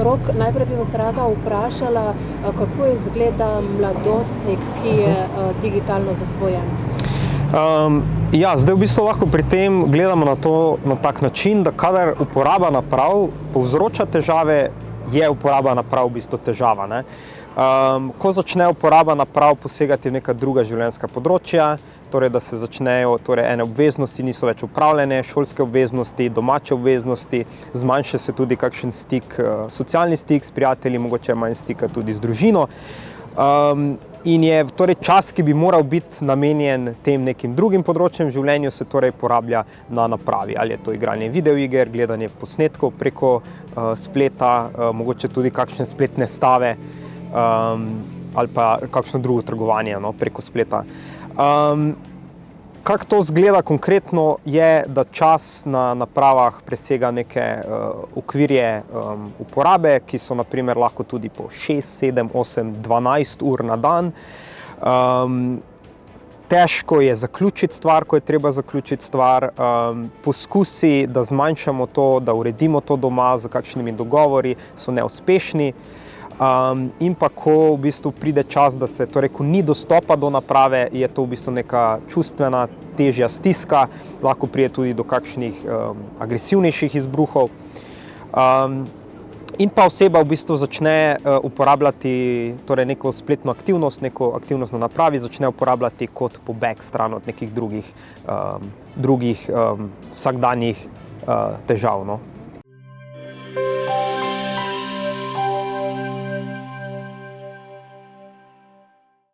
Rok, najprej bi vas rada vprašala, kako izgleda mladostnik, ki je digitalno zasvojen? Zdaj v bistvu lahko pri tem gledamo na to na tak način, da kadar uporaba naprav povzroča težave, je uporaba naprav v bistvu težava, ne. Ko začne uporaba naprav posegati v neka druga življenjska področja, torej da se začnejo ene obveznosti niso več opravljene, šolske obveznosti, domače obveznosti, zmanjša se tudi kakšen stik, socialni stik s prijatelji, mogoče manj stika tudi z družino. In je torej čas, ki bi moral biti namenjen tem nekim drugim področjem v življenju, se torej porablja na napravi. Ali je to igranje videoiger, gledanje posnetkov preko spleta, mogoče tudi kakšne spletne stave, ali pa kakšno drugo trgovanje, preko spleta. Kako to izgleda konkretno, je, da čas na napravah presega neke okvirje uporabe, ki so na primer lahko tudi po 6, 7, 8, 12 ur na dan. Težko je zaključiti stvar, ko je treba zaključiti stvar. Poskusi, da zmanjšamo to, da uredimo to doma z kakšnimi dogovori, so neuspešni. In pa ko v bistvu pride čas, da se, torej ko ni dostopa do naprave, je to v bistvu neka čustvena, težja stiska, lahko pride tudi do kakšnih agresivnejših izbruhov. In pa oseba v bistvu začne uporabljati torej neko spletno aktivnost, neko aktivnost na napravi, začne uporabljati kot pobeg stran od nekih drugih vsakdanjih težav, no.